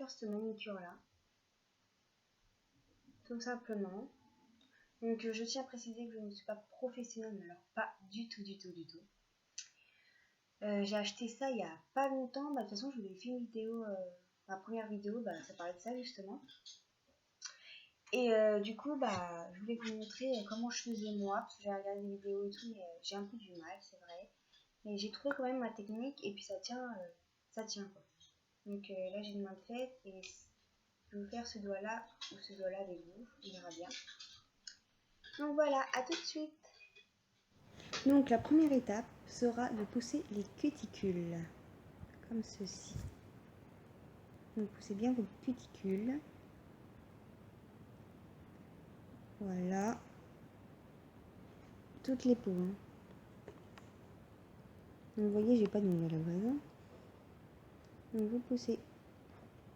faire cette manicure là, tout simplement. Donc je tiens à préciser que je ne suis pas professionnelle, mais alors pas du tout. J'ai acheté ça il y a pas longtemps. De toute façon je vous ai fait une vidéo, ma première vidéo, ça parlait de ça justement. Et du coup je voulais vous montrer comment je faisais moi, parce que j'ai regardé des vidéos et tout, mais j'ai un peu du mal, c'est vrai. Mais j'ai trouvé quand même ma technique et puis ça tient quoi. Donc là j'ai une main faite et je vais vous faire ce doigt là ou ce doigt là avec vous, on verra bien. Donc voilà, à tout de suite. Donc la première étape sera de pousser les cuticules, comme ceci. Donc poussez bien vos cuticules. Voilà. Toutes les peaux. Hein. Donc vous voyez, j'ai pas de nouvelles à la base. Hein. Donc vous poussez.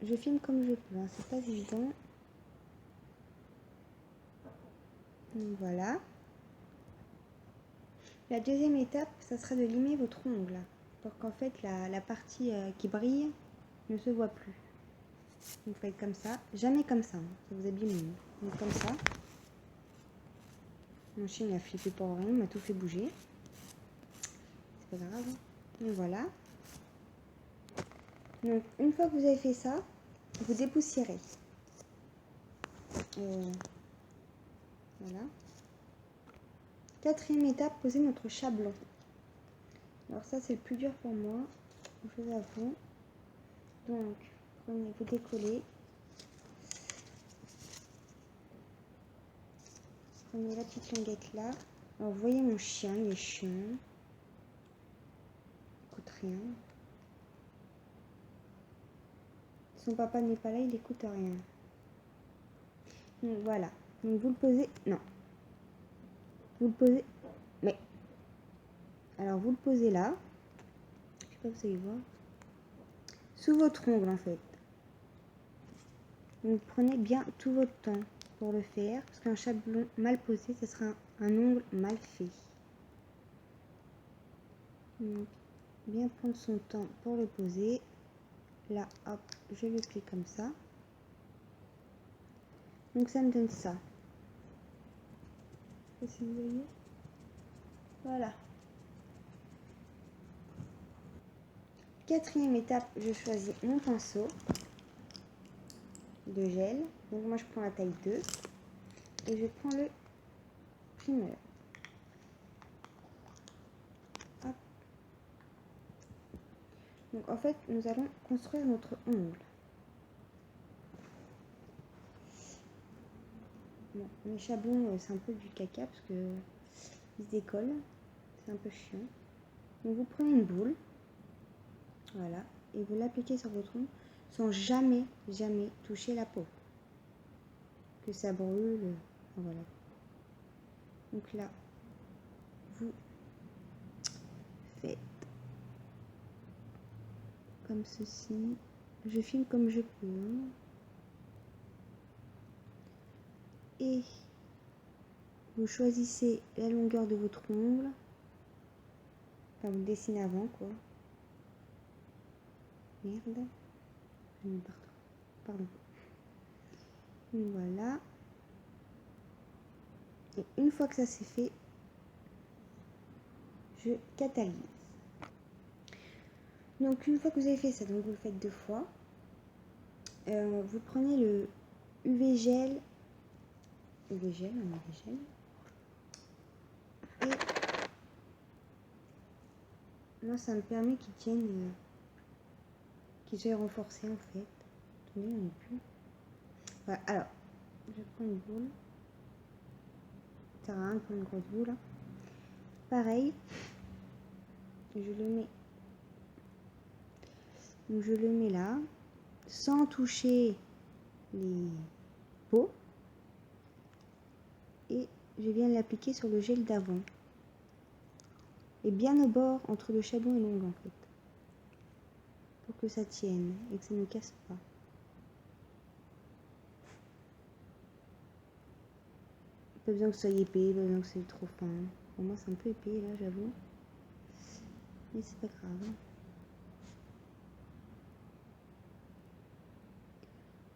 Je filme comme je peux, hein. C'est pas évident. Donc voilà. La deuxième étape, ça sera de limer votre ongle. Pour qu'en fait la partie qui brille ne se voit plus. Vous faites comme ça. Jamais comme ça. Hein. Ça vous abîme. Donc comme ça. Mon chien il a flippé pour rien, il m'a tout fait bouger. C'est pas grave. Donc voilà. Donc une fois que vous avez fait ça, vous dépoussiérez. Voilà. Quatrième étape, poser notre chablon. Alors ça c'est le plus dur pour moi, je vous avoue. Donc prenez, vous décollez. Prenez la petite languette là. Alors vous voyez mon chien, il est chiant. Il écoute rien. Son papa n'est pas là, il écoute rien. Donc voilà. Donc vous le posez. Non. Vous le posez. Mais. Alors vous le posez là. Je sais pas si vous allez voir. Sous votre ongle en fait. Donc prenez bien tout votre temps pour le faire. Parce qu'un chablon mal posé, ce sera un ongle mal fait. Donc, bien prendre son temps pour le poser. Là, hop, je le plie comme ça. Donc ça me donne ça. Je sais pas si vous voyez. Voilà. Quatrième étape, je choisis mon pinceau de gel. Donc moi je prends la taille 2 et je prends le primeur. Hop. Donc en fait, nous allons construire notre ongle. Bon, mes chablons, c'est un peu du caca parce que ils se décollent. C'est un peu chiant. Donc vous prenez une boule. Voilà. Et vous l'appliquez sur votre ongle sans jamais toucher la peau. Que ça brûle. Voilà. Donc là, vous faites comme ceci. Je filme comme je peux. Hein. Et vous choisissez la longueur de votre ongle. Enfin, vous le dessinez avant, quoi. Merde. Pardon. Voilà. Et une fois que ça c'est fait, je catalyse. Donc une fois que vous avez fait ça, donc vous le faites 2 fois. Vous prenez le UV gel. UV gel. Et moi ça me permet qu'il tienne, qu'il soit renforcé en fait. Attendez, on n'est plus. Voilà, alors, je prends une boule. Ça sert à rien de prendre une grosse boule. Pareil, je le mets. Donc je le mets là, sans toucher les peaux. Et je viens l'appliquer sur le gel d'avant. Et bien au bord, entre le chablon et l'ongle en fait. Pour que ça tienne et que ça ne casse pas. Pas besoin que ce soit épais, pas besoin que ce soit trop fin. Pour moi c'est un peu épais là, j'avoue. Mais c'est pas grave.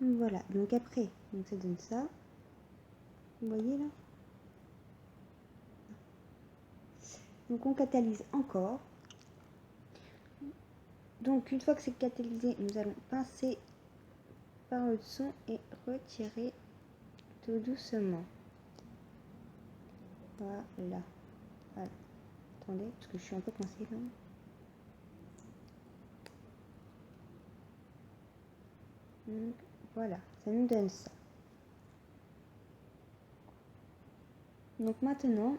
Voilà, donc après, donc ça donne ça. Vous voyez là? Donc on catalyse encore. Donc une fois que c'est catalysé, nous allons pincer par le dessus et retirer tout doucement. Voilà. Voilà. Attendez, parce que je suis un peu coincée là. Donc, voilà, ça nous donne ça. Donc maintenant,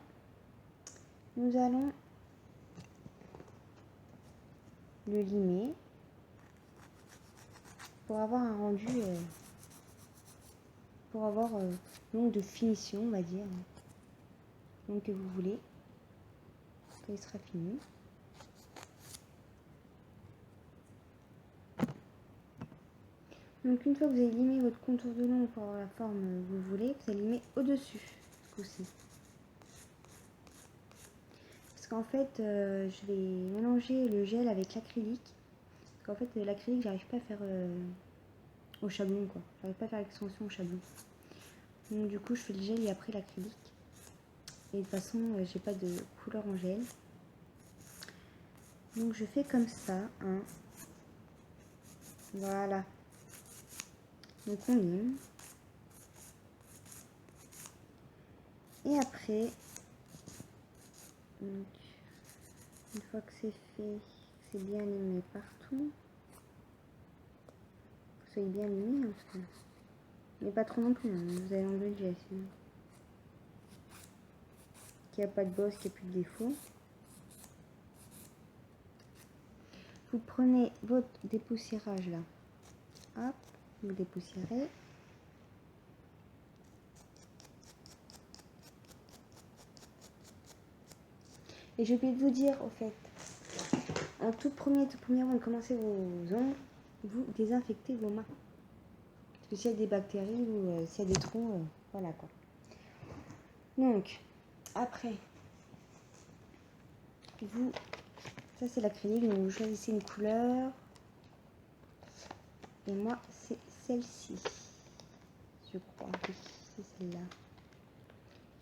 nous allons le limer pour avoir un rendu, pour avoir donc de finition, on va dire, donc que vous voulez, quand il sera fini. Donc une fois que vous avez limé votre contour de l'ombre pour avoir la forme que vous voulez, vous allez limer au-dessus, ce coup-ci. Parce qu'en fait, je vais mélanger le gel avec l'acrylique. Parce qu'en fait, l'acrylique, j'arrive pas à faire au chablon, quoi. J'arrive pas à faire l'extension au chablon. Donc du coup, je fais le gel et après l'acrylique. Et de toute façon, j'ai pas de couleur en gel. Donc je fais comme ça, hein. Voilà. Donc on lime. Et après, donc, une fois que c'est fait, c'est bien limé partout. Que ce soit bien limé, en tout cas. Mais pas trop non plus, hein. Vous allez enlever le gel sinon. Qu'il n'y a pas de bosse, qu'il n'y a plus de défaut. Vous prenez votre dépoussiérage là. Hop, vous dépoussiérez. Et j'ai oublié de vous dire, au fait, en tout premier, avant de commencer vos ongles, vous désinfectez vos mains. Parce que s'il y a des bactéries ou s'il y a des trous, voilà quoi. Donc, après, vous, ça c'est l'acrylique, donc vous choisissez une couleur. Et moi, c'est celle-ci. Je crois, oui, c'est celle-là.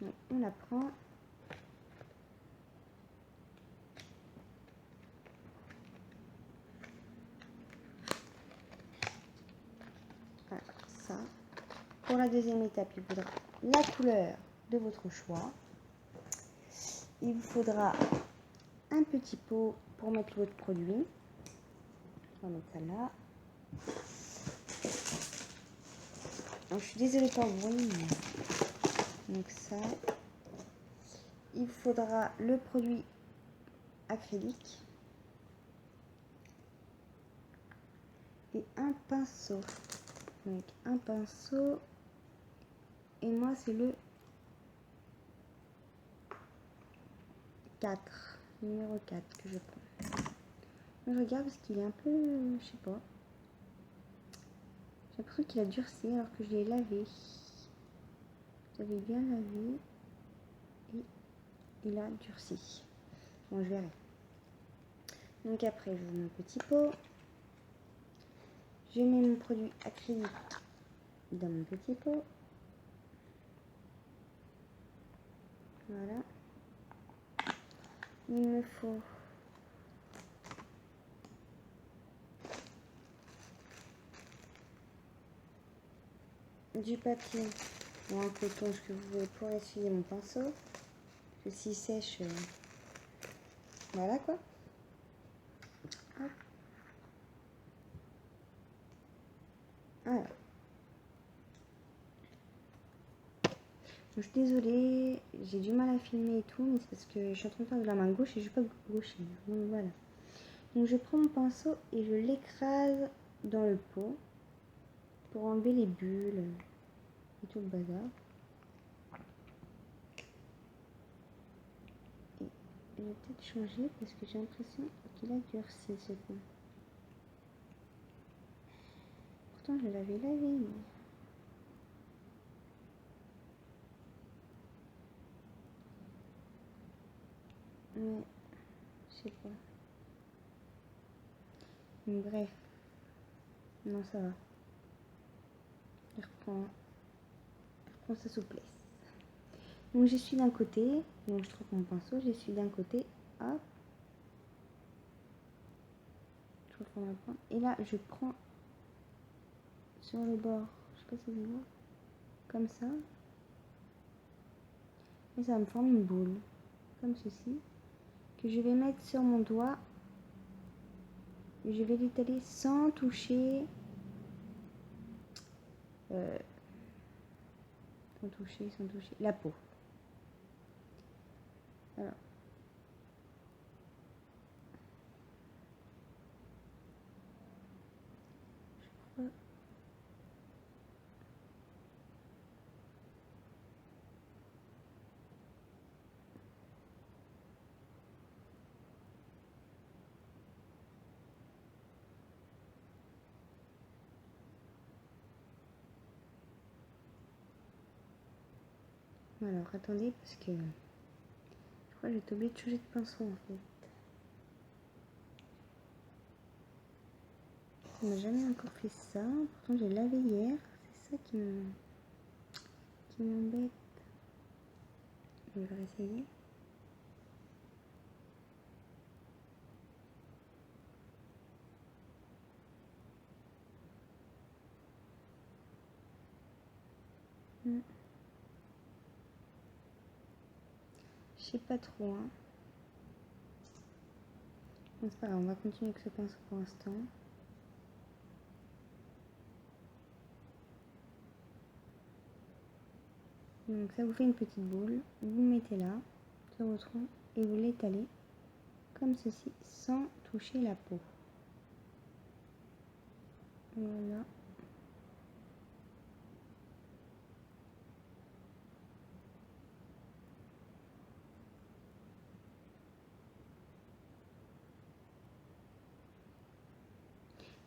Donc, on la prend. Alors, ça. Pour la deuxième étape, il faudra la couleur de votre choix. Il vous faudra un petit pot pour mettre votre produit. On va mettre ça là. Donc, je suis désolée pour le bruit. Donc ça. Il vous faudra le produit acrylique. Et un pinceau. Donc un pinceau. Et moi c'est le 4. Numéro 4 que je prends. Je regarde parce qu'il est un peu, je sais pas. J'ai l'impression qu'il a durci alors que je l'ai lavé. J'avais bien lavé. Et il a durci. Bon, je verrai. Donc après, je mets mon petit pot. Je mets mon produit acrylique dans mon petit pot. Voilà. Il me faut du papier ou un coton, ce que vous voulez, pour essuyer mon pinceau. Parce que s'il sèche, voilà quoi. Hop. Alors. Je suis désolée, j'ai du mal à filmer et tout, mais c'est parce que je suis en train de faire de la main gauche et je suis pas gauchère. Donc voilà. Donc je prends mon pinceau et je l'écrase dans le pot pour enlever les bulles et tout le bazar. Et je vais peut-être changer parce que j'ai l'impression qu'il a durci ce coup. Pourtant je l'avais lavé, mais... Ouais, je sais pas. Donc, bref. Non, ça va. prend sa souplesse. Donc je suis d'un côté, donc je trouve mon pinceau, je suis d'un côté, hop, je reprends la pointe, et là je prends sur le bord, je sais pas si vous voyez, comme ça, et ça me forme une boule, comme ceci, que je vais mettre sur mon doigt, et je vais l'étaler sans toucher, sans toucher la peau. Alors. Alors attendez parce que je crois que j'ai oublié de changer de pinceau en fait. On n'a jamais encore fait ça, pourtant j'ai lavé hier, c'est ça qui m'embête. Je vais réessayer. Je sais pas trop hein. Bon, c'est pas grave, on va continuer avec ce pinceau pour l'instant. Donc ça vous fait une petite boule, vous mettez là sur votre tronc et vous l'étalez comme ceci sans toucher la peau. Voilà.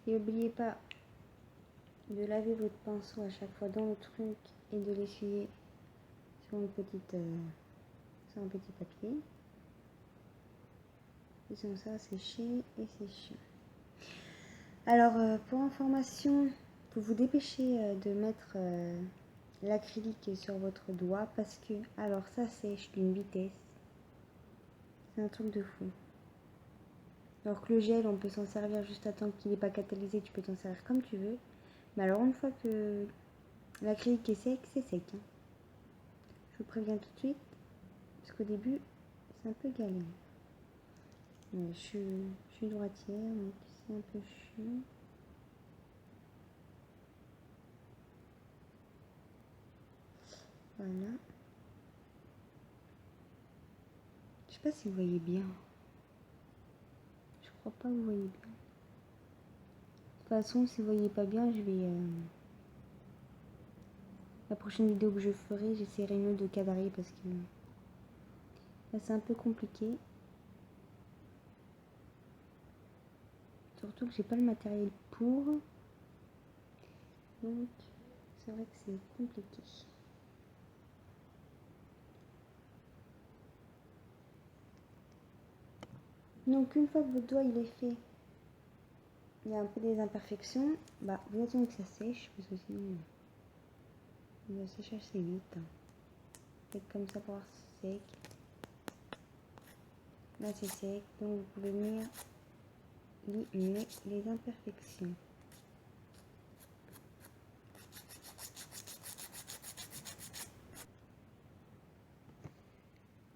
Et n'oubliez pas de laver votre pinceau à chaque fois dans le truc et de l'essuyer sur un petit papier. Laissons ça sécher et sécher. Alors pour information, vous vous dépêchez de mettre l'acrylique sur votre doigt parce que alors ça sèche d'une vitesse. C'est un truc de fou. Alors que le gel, on peut s'en servir juste à temps qu'il n'est pas catalysé, tu peux t'en servir comme tu veux. Mais alors une fois que l'acrylique est sec, c'est sec. Hein. Je vous préviens tout de suite, parce qu'au début, c'est un peu galère. Mais je suis droitière, donc c'est un peu chiant. Voilà. Je sais pas si vous voyez bien. Je crois pas que vous voyez bien. De toute façon, si vous voyez pas bien, je vais... La prochaine vidéo que je ferai, j'essaierai mieux de cadrer parce que là c'est un peu compliqué. Surtout que j'ai pas le matériel pour. Donc c'est vrai que c'est compliqué. Donc une fois que votre doigt il est fait, il y a un peu des imperfections, bah vous attendez que ça sèche parce que sinon il va sécher assez vite. Hein. Faites comme ça pour voir si c'est sec. Là c'est sec, donc vous pouvez venir limer les imperfections.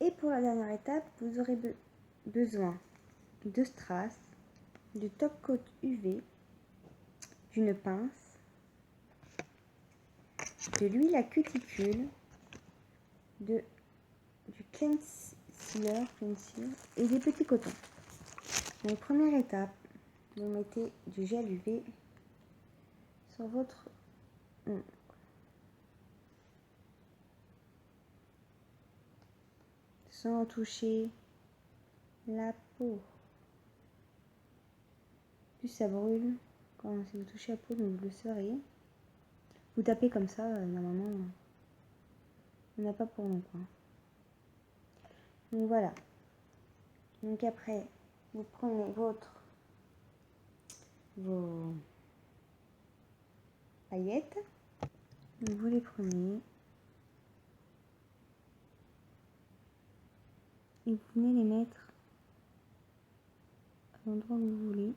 Et pour la dernière étape, vous aurez besoin de strass, du top coat UV, d'une pince, de l'huile à cuticule, du concealer et des petits cotons. Donc première étape, vous mettez du gel UV sur votre ongle. Sans toucher la peau. Plus ça brûle quand si vous touchez la peau, donc vous le saurez. Vous tapez comme ça, normalement, on n'a pas pour longtemps. Donc voilà. Donc après, vous prenez vos paillettes. Donc vous les prenez et vous venez les mettre à l'endroit où vous voulez.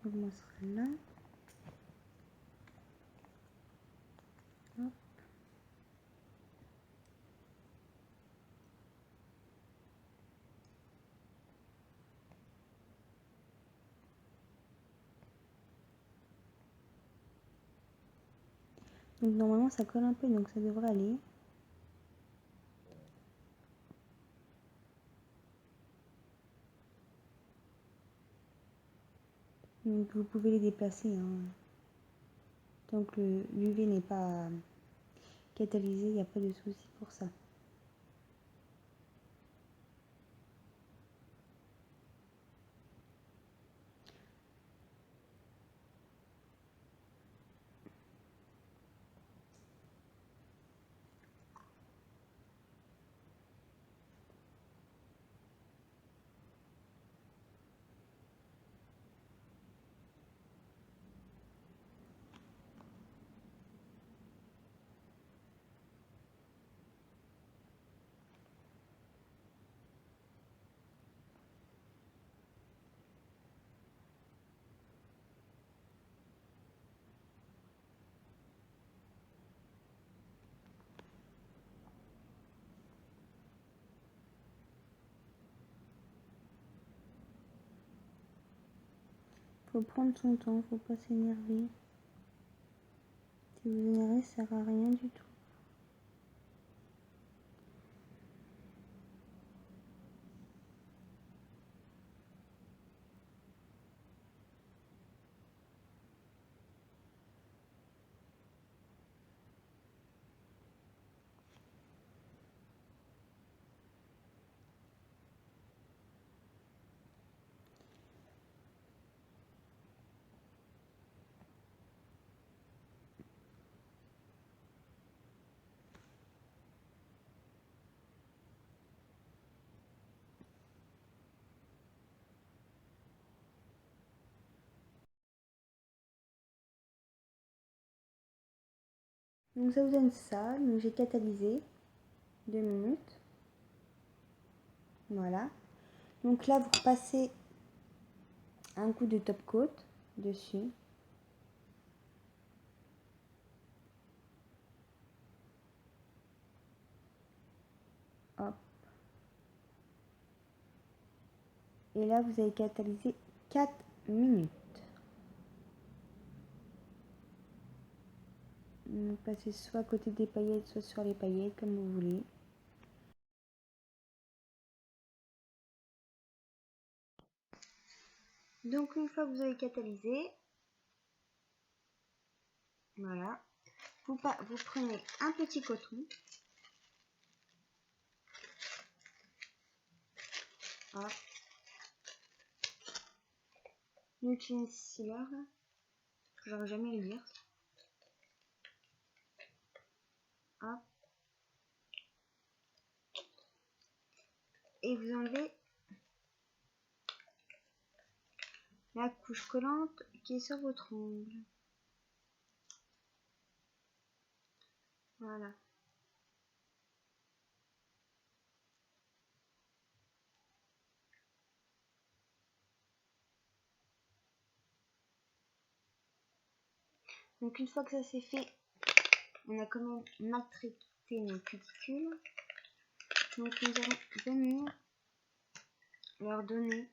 Donc moi ce sera là. Hop. Donc normalement ça colle un peu, donc ça devrait aller. Donc vous pouvez les déplacer, hein. Tant que l'UV n'est pas catalysé, il n'y a pas de souci pour ça. Faut prendre son temps, faut pas s'énerver. Si vous énervez, ça sert à rien du tout. Donc ça vous donne ça. Donc j'ai catalysé 2 minutes. Voilà. Donc là vous repassez un coup de top coat dessus. Hop. Et là vous avez catalysé 4 minutes. Donc passez soit à côté des paillettes, soit sur les paillettes, comme vous voulez. Donc une fois que vous avez catalysé, voilà, vous prenez un petit coton. Hop. Nutrient Sealer, j'aurais jamais le dire. Hop. Et vous enlevez la couche collante qui est sur votre ongle. Voilà. Donc une fois que ça c'est fait, on a quand même maltraité nos cuticules. Donc nous allons venir leur donner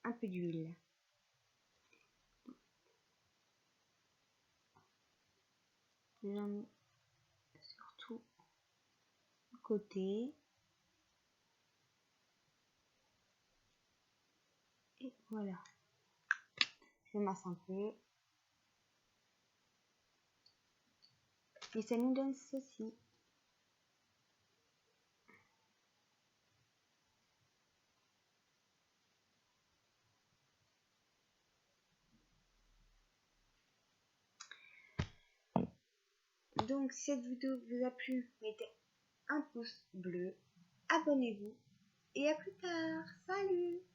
un peu d'huile. J'en mets surtout côté. Et voilà. Je masse un peu. Et ça nous donne ceci. Donc si cette vidéo vous a plu, mettez un pouce bleu, abonnez-vous et à plus tard. Salut!